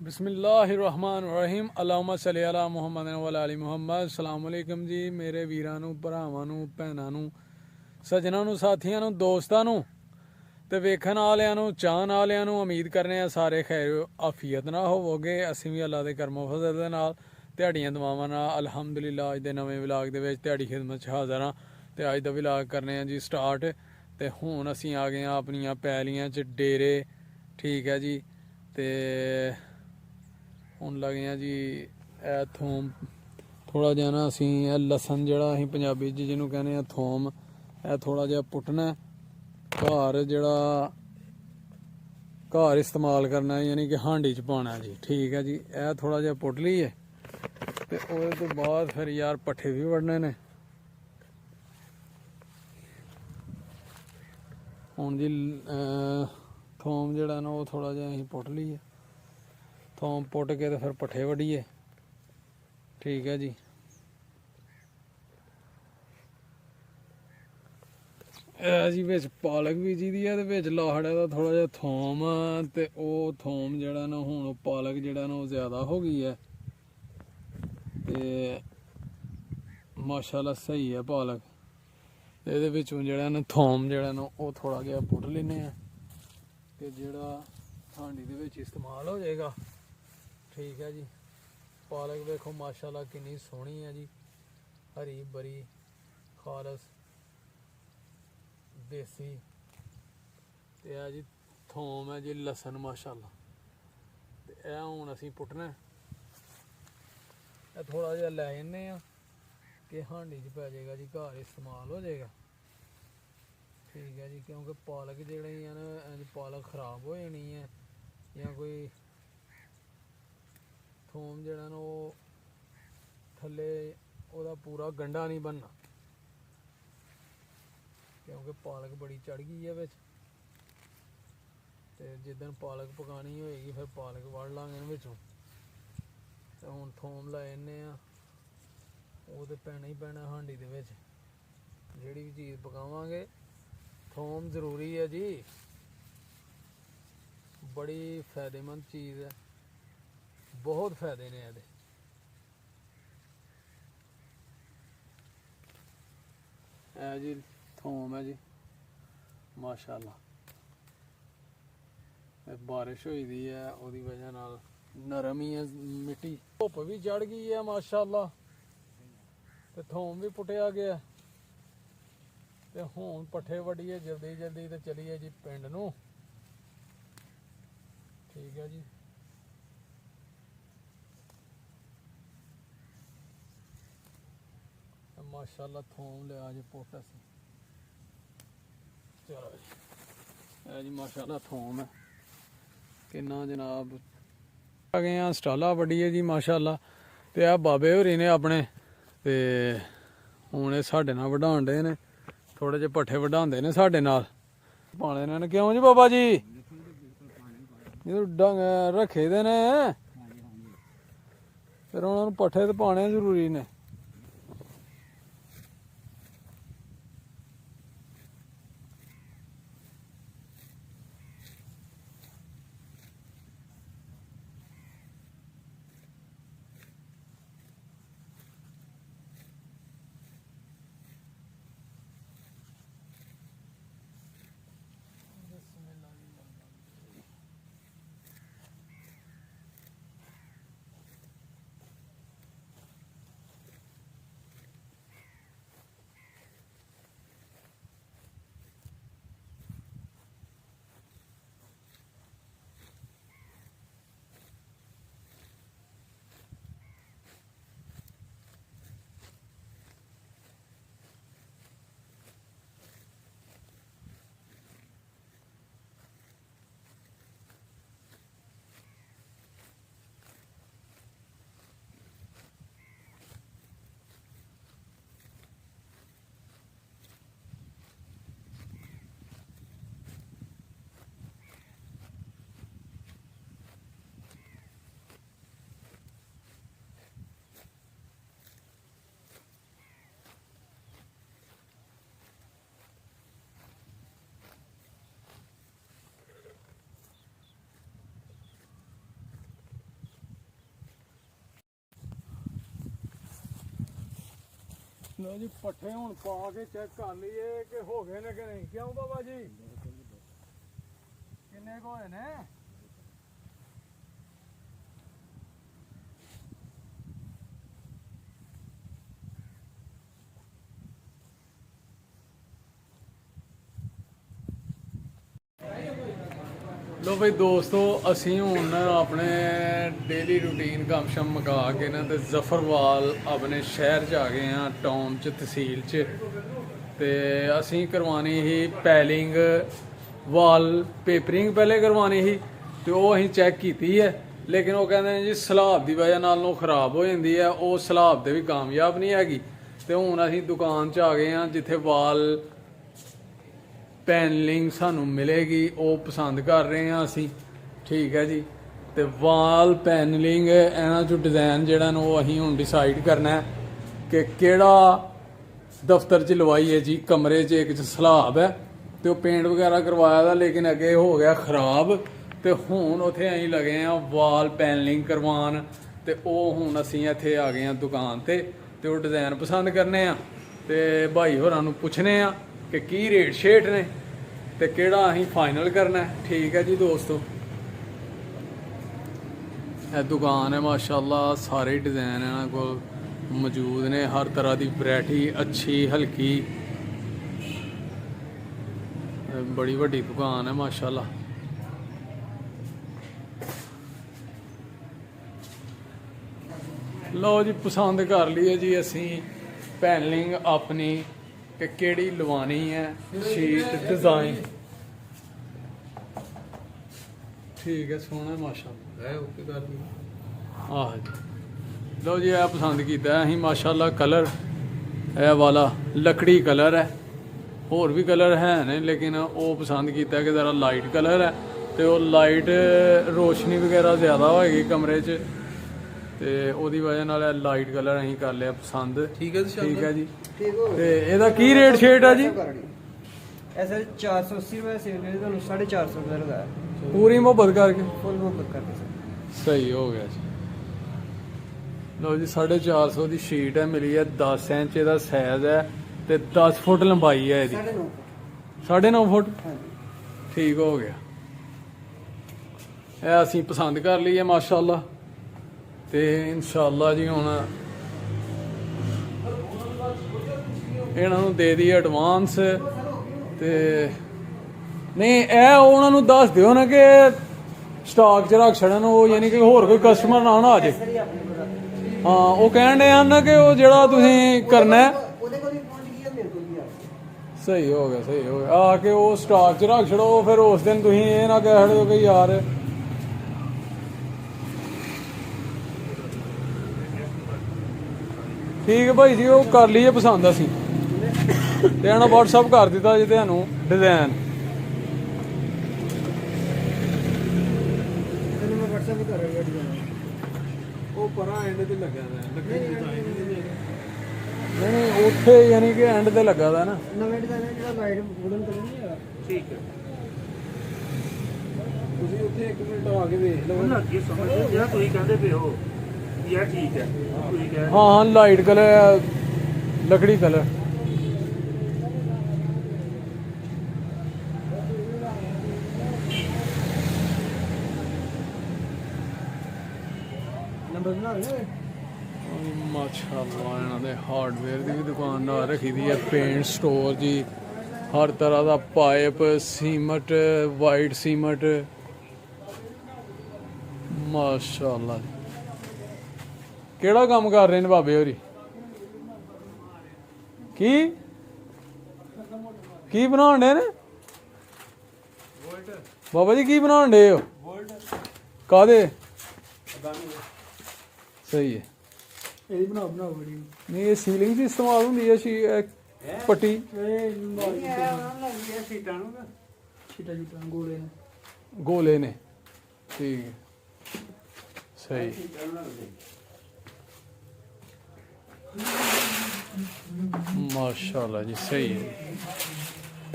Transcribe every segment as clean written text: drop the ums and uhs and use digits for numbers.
बिस्मिल्लाहिर्रहमानिर्रहीम अल्लाहुम्मा सल्ली अला मुहम्मद व अला आलि मुहम्मद। अस्सलाम वालेकुम जी मेरे वीरां नूं भरावां नूं भैणां नूं सज्जनां नूं साथियां नूं दोस्तां नूं ते वेखण वालियां नूं चाहण वालियां नूं उम्मीद करने आ सारे खैर आफियत नाल होवोगे। असीं भी अल्लाह दे करमो फज़ल दे नाल ध्याड़ियां दुआवां नाल अल्हम्दुलिल्लाह अज दे नवें व्लॉग दे विच ध्याड़ी खिदमत च हाज़र हां ते अज दा व्लॉग करने आ जी स्टार्ट। ते हुण असीं आ गए हां अपनियां पैलियां च डेरे, ठीक है जी। ते हुण लगे आ जी ए थोम थोड़ा जिहा ना असीं लसन जेह्ड़ा असीं पंजाबी च जिन्हों कहने आ थोम, ए थोड़ा जिहा पुट्टना घर जेह्ड़ा घर इस्तेमाल करना यानी कि हांडी च पाना जी, ठीक है जी। ए थोड़ा जिहा पुट्ट लीए ते ओह्दे तो बाद फिर यार पट्ठे भी वड्डने ने। हुण जी थोम जेह्ड़ा ना ओह् थोड़ा जिहा असीं पुट्ट लीए, थोम पुट्ट के ते फिर पट्ठे वड्डिए, ठीक है जी। जी बिच पालक बीजी दी है ते बिच लाहड़े दा थोड़ा जिहा थोम ते ओह् थोम जेह्ड़ा ना हुण पालक जेह्ड़ा ना ओह् ज़्यादा हो गई है ते माशाल्लाह स्हेई है पालक। एह्दे बिच्चों जेह्ड़ा ना थोम जेह्ड़ा ना ओह् थोड़ा जिहा पुट्ट लैन्ने आं ते जेह्ड़ा हांडी दे बिच इस्तेमाल हो जाएगा, ठीक है जी। पालक देखो माशाल्लाह किन्नी सोहनी है जी, हरी भरी खालस देसी। ते है जी थोम है जी लसन माशाल्लाह। ते ए हुण असीं पुट्टना ए थोड़ा जिहा लै जन्ने आं कि हांडी च पै जाएगा जी, घर इस्तेमाल हो जाएगा, ठीक है जी। क्योंकि पालक जेह्ड़ी है ना पालक खराब हो जानी है जां कोई थोम जेह्ड़ा ना ओह् थल्ले ओह्दा पूरा गंढा नहीं बनना, क्योंकि पालक बड़ी चढ़ गई है बिच। ते जिद्दन पालक पकानी होएगी फिर पालक वड़ लांगे बिचों। ते हुण थोम लै जन्ने आं, ओह् ते पैना ही पैना हांडी दे बिच। जेह्ड़ी भी चीज़ पकावांगे थोम ज़रूरी है जी, बड़ी फायदेमंद चीज़ है, बहुत फायदे ने एह्दे। है जी थोम है जी माशाल्लाह। बारिश होई दी है ओह्दी वजह नाल नरम ही है मिट्टी, धुप्प भी चढ़ गई है माशाल्लाह ते थोम भी पुट्टेआ गया ते हुण पट्ठे वड्डिए जल्दी जल्दी ते चलिए जी पिंड नूं, ठीक है जी। माशाल्लाह थोम लिया जी पुट्ट असीं, चलो जी है जी माशाल्लाह थोम है किन्ना जनाब। आ गए हैं स्टाला वड्डिए जी माशाल्लाह। ते आ बाबे होरी ने अपने ते हुण एह् साढ़े नाल वढान डे ने, थोड़े जे पट्ठे वढांदे ने साढ़े नाल पाने ने। क्यों जी बाबा जी डंग रखे दे ने फिर उन्हां नूं पट्ठे ते पाने जरूरी ने। ਲਓ ਜੀ ਪੱਠੇ ਹੁਣ ਪਾ ਕੇ ਚੈੱਕ ਕਰ ਲਈਏ ਕਿ ਹੋ ਗਏ ਨੇ ਕਿ ਨਹੀਂ। ਕਿਉਂ ਬਾਬਾ ਜੀ ਕਿੰਨੇ ਕੁ ਹੋਏ ਨੇ? ਲੋ ਬਈ ਦੋਸਤੋ, ਅਸੀਂ ਹੁਣ ਆਪਣੇ ਡੇਲੀ ਰੂਟੀਨ ਕੰਮ ਸ਼ਮ ਮੁਕਾ ਕੇ ਨਾ ਤੇ ਜ਼ਫਰਵਾਲ ਆਪਣੇ ਸ਼ਹਿਰ 'ਚ ਆ ਗਏ ਆ, ਟਾਊਨ 'ਚ, ਤਹਿਸੀਲ 'ਚ। ਤੇ ਅਸੀਂ ਕਰਵਾਉਣੀ ਸੀ ਪੈਲਿੰਗ, ਵਾਲ ਪੇਪਰਿੰਗ ਪਹਿਲੇ ਕਰਵਾਉਣੀ ਸੀ ਤੇ ਉਹ ਅਸੀਂ ਚੈੱਕ ਕੀਤੀ ਹੈ, ਲੇਕਿਨ ਉਹ ਕਹਿੰਦੇ ਨੇ ਜੀ ਸਲਾਬ ਦੀ ਵਜ੍ਹਾ ਨਾਲ ਉਹ ਖਰਾਬ ਹੋ ਜਾਂਦੀ ਹੈ, ਉਹ ਸਲਾਬ ਤੇ ਵੀ ਕਾਮਯਾਬ ਨਹੀਂ ਹੈਗੀ। ਤੇ ਹੁਣ ਅਸੀਂ ਦੁਕਾਨ 'ਚ ਆ ਗਏ ਆ ਜਿੱਥੇ ਵਾਲ ਪੈਨਲਿੰਗ ਸਾਨੂੰ ਮਿਲੇਗੀ, ਉਹ ਪਸੰਦ ਕਰ ਰਹੇ ਹਾਂ ਅਸੀਂ। ਠੀਕ ਹੈ ਜੀ। ਤੇ ਵਾਲ ਪੈਨਲਿੰਗ ਇਹਨਾਂ 'ਚੋਂ ਡਿਜ਼ਾਈਨ ਜਿਹੜਾ ਨੂੰ ਉਹ ਅਸੀਂ ਹੁਣ ਡਿਸਾਈਡ ਕਰਨਾ ਹੈ ਕਿ ਕਿਹੜਾ ਦਫ਼ਤਰ 'ਚ ਲਵਾਈਏ ਜੀ। ਕਮਰੇ 'ਚ ਇੱਕ 'ਚ ਸਲਾਬ ਹੈ ਤੇ ਉਹ ਪੇਂਟ ਵਗੈਰਾ ਕਰਵਾਇਆ ਦਾ, ਲੇਕਿਨ ਅੱਗੇ ਹੋ ਗਿਆ ਖਰਾਬ। ਤੇ ਹੁਣ ਉੱਥੇ ਅਸੀਂ ਲੱਗੇ ਆ ਵਾਲ ਪੈਨਲਿੰਗ ਕਰਵਾਉਣ। ਤੇ ਉਹ ਹੁਣ ਅਸੀਂ ਇੱਥੇ ਆ ਗਏ ਆ ਦੁਕਾਨ ਤੇ ਉਹ ਡਿਜ਼ਾਈਨ ਪਸੰਦ ਕਰਨੇ ਆ ਤੇ ਭਾਈ ਹੋਰਾਂ ਨੂੰ ਪੁੱਛਣੇ ਆ ਕਿ ਕੀ ਰੇਟ ਸ਼ੇਟ ਨੇ ਤੇ ਕਿਹੜਾ ਅਸੀਂ ਫਾਈਨਲ ਕਰਨਾ ਹੈ। ਠੀਕ ਹੈ ਜੀ ਦੋਸਤੋ, ਇਹ ਦੁਕਾਨ ਹੈ ਮਾਸ਼ਾਅੱਲਾ, ਸਾਰੇ ਡਿਜ਼ਾਈਨ ਇਹਨਾਂ ਕੋਲ ਮੌਜੂਦ ਨੇ, ਹਰ ਤਰ੍ਹਾਂ ਦੀ ਵੈਰਾਈਟੀ, ਅੱਛੀ ਹਲਕੀ, ਬੜੀ ਵੱਡੀ ਦੁਕਾਨ ਹੈ ਮਾਸ਼ਾਅੱਲਾ। ਲਓ ਜੀ ਪਸੰਦ ਕਰ ਲਈਏ ਜੀ ਅਸੀਂ ਪੈਨਲਿੰਗ ਆਪਣੀ ਕਿ ਕਿਹੜੀ ਲਵਾਣੀ ਹੈ, ਸ਼ੀਟ ਡਿਜ਼ਾਈਨ। ਠੀਕ ਹੈ, ਸੋਹਣਾ ਮਾਸ਼ਾਅੱਲਾ ਹੈ। ਓਕੇ ਕਰ ਦੀ ਆਹ ਜੀ। ਲਓ ਜੀ ਇਹ ਪਸੰਦ ਕੀਤਾ ਅਸੀਂ ਮਾਸ਼ਾਅੱਲਾ ਕਲਰ, ਇਹ ਵਾਲਾ ਲੱਕੜੀ ਕਲਰ ਹੈ, ਹੋਰ ਵੀ ਕਲਰ ਹੈ ਨੇ ਲੇਕਿਨ ਉਹ ਪਸੰਦ ਕੀਤਾ ਕਿ ਜ਼ਰਾ ਲਾਈਟ ਕਲਰ ਹੈ ਤੇ ਉਹ ਲਾਈਟ ਰੋਸ਼ਨੀ ਵਗੈਰਾ ਜ਼ਿਆਦਾ ਹੋਏਗੀ ਕਮਰੇ 'ਚ ਤੇ ਉਹਦੀ ਵਜ੍ਹਾ ਨਾਲ ਇਹ ਲਾਈਟ ਕਲਰ ਅਸੀਂ ਕਰ ਲਿਆ ਪਸੰਦ। ਠੀਕ ਹੈ ਜੀ, ਠੀਕ ਹੈ ਜੀ। ਤੇ ਇਹਦਾ ਕੀ ਰੇਟ ਸ਼ੇਟ ਹੈ ਜੀ? ऐसा 480 रुपये सेल करे तो 450 रुपये लगाया, ਪੂਰੀ ਮੁਹੱਬਤ ਕਰਕੇ फुल मोहब्बत करके सर। ਸਹੀ ਹੋ ਗਿਆ ਜੀ। ਲਓ ਜੀ 450 ਦੀ ਸ਼ੀਟ ਹੈ, ਮਿਲੀ ਹੈ 10 ਇੰਚ ਇਹਦਾ ਸਾਈਜ਼ ਹੈ ਤੇ 10 ਫੁੱਟ ਲੰਬਾਈ ਹੈ ਇਹਦੀ, 9.5 ਫੁੱਟ। ਠੀਕ ਹੋ ਗਿਆ। ਇਹ ਅਸੀਂ ਪਸੰਦ ਕਰ ਲਈ ਹੈ ਮਾਸ਼ਾਅੱਲਾ ਤੇ ਇਨਸ਼ਾਅੱਲਾ ਜੀ ਹੁਣ ਇਹਨਾਂ ਨੂੰ ਦੇ ਦਈਏ ਐਡਵਾਂਸ। ਤੇ ਨਹੀਂ ਇਹ ਉਹਨਾਂ ਨੂੰ ਦੱਸ ਦਿਓ ਨਾ ਕਿ ਸਟਾਕ 'ਚ ਰੱਖ ਛੱਡਣ, ਉਹ ਯਾਨੀ ਕਿ ਹੋਰ ਕੋਈ ਕਸਟਮਰ ਨਾ ਆ ਜੇ। ਹਾਂ ਉਹ ਕਹਿਣ ਦੇ ਹਨ ਕਿ ਉਹ ਜਿਹੜਾ ਤੁਸੀਂ ਕਰਨਾ ਸਹੀ ਹੋ ਗਿਆ, ਸਹੀ ਹੋ ਗਿਆ। ਆ ਕੇ ਉਹ ਸਟਾਕ 'ਚ ਰੱਖ ਛੱਡੋ, ਫਿਰ ਉਸ ਦਿਨ ਤੁਸੀਂ ਇਹ ਨਾ ਕਹਿ ਛੱਡੋ ਕਿ ਯਾਰ ਠੀਕ ਹੈ ਭਾਈ ਜੀ, ਉਹ ਕਰ ਲਈਏ ਪਸੰਦ ਅਸੀਂ ਤੇ ਇਹਨਾਂ WhatsApp ਕਰ ਦਿੱਤਾ ਜੀ ਤੁਹਾਨੂੰ ਡਿਜ਼ਾਈਨ। ਉਹ ਪਰਾਂ ਐਂਡ ਤੇ ਲੱਗਾ ਨਹੀਂ ਉੱਥੇ ਯਾਨੀ ਕਿ ਐਂਡ ਤੇ ਲੱਗਾ ਦਾ ਨਾ ਨਵੇਂ ਡਿਜ਼ਾਈਨ ਹੈ ਜਿਹੜਾ ਲਾਈਟ ਵੁਡਨ ਕਲਰ ਨਹੀਂ ਹੈਗਾ। ਠੀਕ ਹੈ, ਤੁਸੀਂ ਉੱਥੇ 1 ਮਿੰਟ ਆ ਕੇ ਵੇਖ ਲਓ ਨਾ ਅੱਗੇ ਸਮਝ ਜਿਹੜਾ ਤੁਸੀਂ ਕਹਿੰਦੇ ਪਏ ਹੋ ਯਾਰ। ਠੀਕ ਹੈ, ਤੁਸੀਂ ਕਹਿ ਹਾਂ ਲਾਈਟ ਕਲਰ, ਲੱਕੜੀ ਕਲਰ। ਨੰਬਰ ਬਣਾ ਲੈ। ਮਾਸ਼ਾਅੱਲਾ ਇਹਨਾਂ ਦੇ ਹਾਰਡਵੇਅਰ ਦੀ ਵੀ ਦੁਕਾਨ ਨਾਲ ਰੱਖੀ ਦੀ ਹੈ, ਪੇਂਟ ਸਟੋਰ ਜੀ, ਹਰ ਤਰ੍ਹਾਂ ਦਾ ਪਾਈਪ, ਸੀਮਟ, ਵਾਈਟ ਸੀਮਟ, ਮਾਸ਼ਾਅੱਲਾ। ਕਿਹੜਾ ਕੰਮ ਕਰ ਰਹੇ ਨੇ ਬਾਬੇ ਹੋਰੀ? ਕੀ ਬਣਾਉਣ ਦੇ ਨੇ ਬਾਬਾ ਜੀ? ਕੀ ਬਣਾਉਣ ਦੇ ਹੋ? ਕਾਹਦੇ? ਸਹੀ ਹੈ। ਇਹ ਬਣਾਓ ਬੜੀ ਨਹੀਂ ਇਹ ਸੀਲਿੰਗ 'ਚ ਇਸਤੇਮਾਲ ਹੁੰਦੀ ਹੈ ਪੱਟੀ। ਸੀਟਾਂ ਗੋਲੇ ਨੇ। ਠੀਕ ਹੈ, ਸਹੀ। ਮਾਸ਼ਾਅੱਲਾ ਜੀ, ਸਹੀ ਹੈ।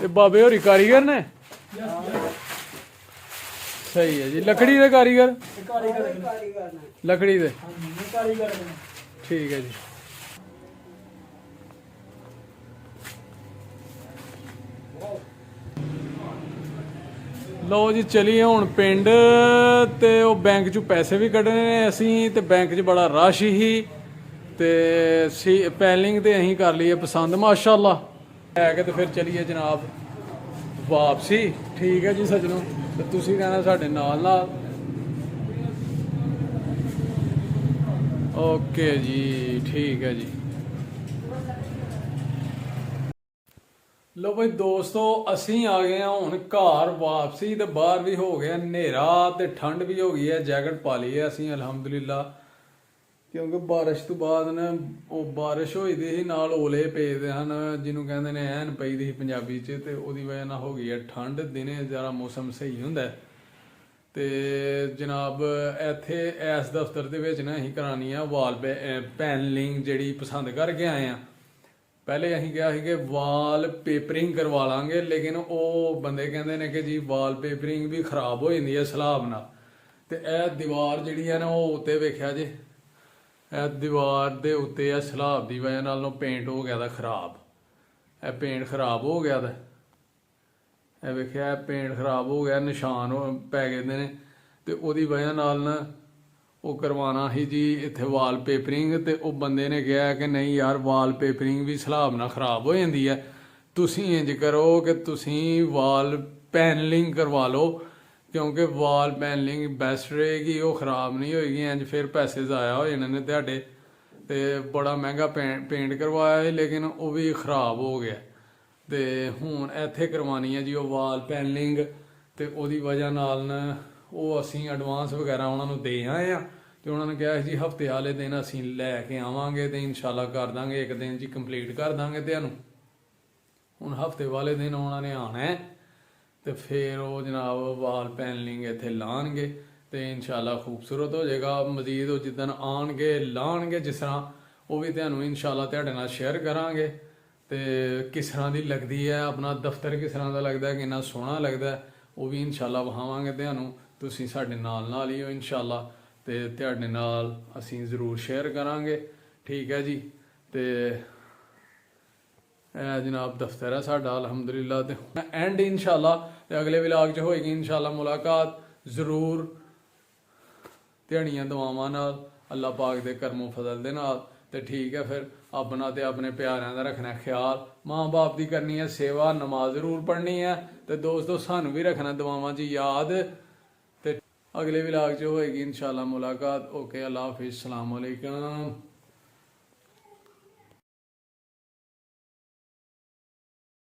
ਤੇ ਬਾਬੇ ਹੋਰੀ ਕਾਰੀਗਰ ਨੇ? ਸਹੀ ਹੈ ਜੀ। ਲੱਕੜੀ ਦੇ ਕਾਰੀਗਰ? ਲੱਕੜੀ ਦੇ। ਠੀਕ ਹੈ ਜੀ। ਲਓ ਜੀ ਚਲੀਏ ਹੁਣ ਪਿੰਡ ਤੇ ਉਹ ਬੈਂਕ 'ਚੋਂ ਪੈਸੇ ਵੀ ਕੱਢਣੇ ਨੇ ਅਸੀਂ ਤੇ ਬੈਂਕ 'ਚ ਬੜਾ ਰਸ਼ ਹੀ ਤੇ ਪੈਲਿੰਗ ਤੇ ਅਸੀਂ ਕਰ ਲਈਏ ਪਸੰਦ ਮਾਸ਼ਾਅੱਲਾ ਲੈ ਕੇ ਤੇ ਫਿਰ ਚਲੀਏ ਜਨਾਬ ਵਾਪਸੀ। ਠੀਕ ਹੈ ਜੀ ਸੱਜਣੋ, ਤੇ ਤੁਸੀਂ ਰਹਿਣਾ ਸਾਡੇ ਨਾਲ ਨਾਲ। ਓਕੇ ਜੀ, ਠੀਕ ਹੈ ਜੀ। ਲੋ ਬਈ ਦੋਸਤੋ, ਅਸੀਂ ਆ ਗਏ ਹਾਂ ਹੁਣ ਘਰ ਵਾਪਸੀ ਤੇ ਬਾਹਰ ਵੀ ਹੋ ਗਿਆ ਹਨੇਰਾ ਤੇ ਠੰਡ ਵੀ ਹੋ ਗਈ ਹੈ। ਜੈਕਟ ਪਾ ਲਈ ਹੈ ਅਸੀਂ ਅਲਹਮਦੁਲਿਲਾ, ਕਿਉਂਕਿ ਬਾਰਿਸ਼ ਤੋਂ ਬਾਅਦ ਨਾ ਉਹ ਬਾਰਿਸ਼ ਹੋਈ ਦੀ ਸੀ ਨਾਲ ਓਲੇ ਪਏਦੇ ਹਨ, ਜਿਹਨੂੰ ਕਹਿੰਦੇ ਨੇ ਐਨ ਪਈ ਦੀ ਸੀ ਪੰਜਾਬੀ 'ਚ, ਤੇ ਉਹਦੀ ਵਜ੍ਹਾ ਨਾਲ ਹੋ ਗਈ ਹੈ ਠੰਡ। ਦਿਨੇ ਜ਼ਰਾ ਮੌਸਮ ਸਹੀ ਹੁੰਦਾ ਤੇ ਜਨਾਬ ਇੱਥੇ ਇਸ ਦਫ਼ਤਰ ਦੇ ਵਿੱਚ ਨਾ ਅਸੀਂ ਕਰਾਉਣੀ ਆ ਵਾਲ ਪੈਨਲਿੰਗ ਜਿਹੜੀ ਪਸੰਦ ਕਰਕੇ ਆਏ ਆ। ਪਹਿਲੇ ਅਸੀਂ ਕਿਹਾ ਸੀ ਕਿ ਵਾਲ ਪੇਪਰਿੰਗ ਕਰਵਾ ਲਾਂਗੇ, ਲੇਕਿਨ ਉਹ ਬੰਦੇ ਕਹਿੰਦੇ ਨੇ ਕਿ ਜੀ ਵਾਲ ਪੇਪਰਿੰਗ ਵੀ ਖਰਾਬ ਹੋ ਜਾਂਦੀ ਹੈ ਸਲਾਬ ਨਾਲ। ਤੇ ਇਹ ਦੀਵਾਰ ਜਿਹੜੀ ਹੈ ਨਾ ਉਹ ਉੱਤੇ ਵੇਖਿਆ ਜੇ, ਇਹ ਦੀਵਾਰ ਦੇ ਉੱਤੇ ਇਹ ਸਲਾਬ ਦੀ ਵਜ੍ਹਾ ਨਾਲ ਪੇਂਟ ਹੋ ਗਿਆ ਦਾ ਖਰਾਬ। ਇਹ ਪੇਂਟ ਖਰਾਬ ਹੋ ਗਿਆ ਦਾ, ਇਹ ਵੇਖਿਆ ਇਹ ਪੇਂਟ ਖਰਾਬ ਹੋ ਗਿਆ, ਨਿਸ਼ਾਨ ਪੈ ਗਏ ਨੇ। ਤੇ ਉਹਦੀ ਵਜ੍ਹਾ ਨਾਲ ਨਾ ਉਹ ਕਰਵਾਉਣਾ ਸੀ ਜੀ ਇੱਥੇ ਵਾਲ ਪੇਪਰਿੰਗ। ਤੇ ਉਹ ਬੰਦੇ ਨੇ ਕਿਹਾ ਕਿ ਨਹੀਂ ਯਾਰ ਵਾਲ ਪੇਪਰਿੰਗ ਵੀ ਸਲਾਬ ਨਾਲ ਖਰਾਬ ਹੋ ਜਾਂਦੀ ਹੈ, ਤੁਸੀਂ ਇੰਜ ਕਰੋ ਕਿ ਤੁਸੀਂ ਵਾਲ ਪੈਨਲਿੰਗ ਕਰਵਾ ਲਓ, ਕਿਉਂਕਿ ਵਾਲ ਪੈਨਲਿੰਗ ਬੈਸਟ ਰਹੇਗੀ, ਉਹ ਖਰਾਬ ਨਹੀਂ ਹੋਏਗੀ। ਇੰਜ ਫਿਰ ਪੈਸੇ ਜ਼ਾਇਆ ਹੋ ਜਾਣੇ ਨੇ ਤੁਹਾਡੇ। ਤੇ ਬੜਾ ਮਹਿੰਗਾ ਪੇਂਟ ਕਰਵਾਇਆ ਸੀ, ਲੇਕਿਨ ਉਹ ਵੀ ਖਰਾਬ ਹੋ ਗਿਆ। ਤੇ ਹੁਣ ਇੱਥੇ ਕਰਵਾਉਣੀ ਹੈ ਜੀ ਉਹ ਵਾਲ ਪੈਨਲਿੰਗ, ਤੇ ਉਹਦੀ ਵਜ੍ਹਾ ਨਾਲ ਨਾ ਉਹ ਅਸੀਂ ਐਡਵਾਂਸ ਵਗੈਰਾ ਉਹਨਾਂ ਨੂੰ ਦੇ ਆਏ ਆ। ਤੇ ਉਹਨਾਂ ਨੇ ਕਿਹਾ ਜੀ ਹਫਤੇ ਵਾਲੇ ਦਿਨ ਅਸੀਂ ਲੈ ਕੇ ਆਵਾਂਗੇ ਤੇ ਇਨਸ਼ਾਅੱਲਾ ਕਰ ਦਾਂਗੇ, ਇੱਕ ਦਿਨ 'ਚ ਕੰਪਲੀਟ ਕਰ ਦਾਂਗੇ ਤੁਹਾਨੂੰ। ਹੁਣ ਹਫਤੇ ਵਾਲੇ ਦਿਨ ਉਹਨਾਂ ਨੇ ਆਉਣਾ ਹੈ ਤੇ ਫਿਰ ਉਹ ਜਨਾਬ ਵਾਲ ਪੈਨਲਿੰਗ ਇੱਥੇ ਲਾਉਣਗੇ ਤੇ ਇਨਸ਼ਾਅੱਲਾ ਖੂਬਸੂਰਤ ਹੋ ਜਾਏਗਾ। ਮਜ਼ੀਦ ਉਹ ਜਿੱਦਣ ਆਉਣਗੇ ਲਾਉਣਗੇ ਜਿਸ ਤਰ੍ਹਾਂ, ਉਹ ਵੀ ਤੁਹਾਨੂੰ ਇਨਸ਼ਾਅੱਲਾ ਤੁਹਾਡੇ ਨਾਲ ਸ਼ੇਅਰ ਕਰਾਂਗੇ। ਤੇ ਕਿਸ ਤਰ੍ਹਾਂ ਦੀ ਲੱਗਦੀ ਹੈ ਆਪਣਾ ਦਫ਼ਤਰ, ਕਿਸ ਤਰ੍ਹਾਂ ਦਾ ਲੱਗਦਾ, ਕਿੰਨਾ ਸੋਹਣਾ ਲੱਗਦਾ, ਉਹ ਵੀ ਇਨਸ਼ਾਅੱਲਾ ਵਿਖਾਵਾਂਗੇ ਤੁਹਾਨੂੰ। ਤੁਸੀਂ ਸਾਡੇ ਨਾਲ ਨਾਲ ਹੀ ਹੋ ਇਨਸ਼ਾਅੱਲਾ, ਤੇ ਤੁਹਾਡੇ ਨਾਲ ਅਸੀਂ ਜ਼ਰੂਰ ਸ਼ੇਅਰ ਕਰਾਂਗੇ। ਠੀਕ ਹੈ ਜੀ। ਤੇ ਇਹ ਜਨਾਬ ਦਫ਼ਤਰ ਹੈ ਸਾਡਾ ਅਲਹਮਦੁਲਿਲਾ। ਤੇ ਐਂਡ ਇਨਸ਼ਾਅੱਲਾ ਤੇ ਅਗਲੇ ਵਲੌਗ 'ਚ ਹੋਏਗੀ ਇਨਸ਼ਾਅੱਲਾ ਮੁਲਾਕਾਤ ਜ਼ਰੂਰ, ਧਿਆਣੀਆਂ ਦੁਆਵਾਂ ਨਾਲ, ਅੱਲਾਹ ਪਾਕ ਦੇ ਕਰਮੋ ਫਜ਼ਲ ਦੇ ਨਾਲ। ਤੇ ਠੀਕ ਹੈ, ਫਿਰ ਆਪਣਾ ਤੇ ਆਪਣੇ ਪਿਆਰਿਆਂ ਦਾ ਰੱਖਣਾ ਖਿਆਲ, ਮਾਂ ਬਾਪ ਦੀ ਕਰਨੀ ਹੈ ਸੇਵਾ, ਨਮਾਜ਼ ਜ਼ਰੂਰ ਪੜ੍ਹਨੀ ਹੈ। ਤੇ ਦੋਸਤੋ ਸਾਨੂੰ ਵੀ ਰੱਖਣਾ ਦੁਆਵਾਂ 'ਚ ਯਾਦ। ਤੇ ਅਗਲੇ ਵਲੌਗ 'ਚ ਹੋਏਗੀ ਇਨਸ਼ਾਅੱਲਾ ਮੁਲਾਕਾਤ। ਓਕੇ, ਅੱਲਾਹ ਹਾਫਿਜ਼, अस्सलाम वालेकुम।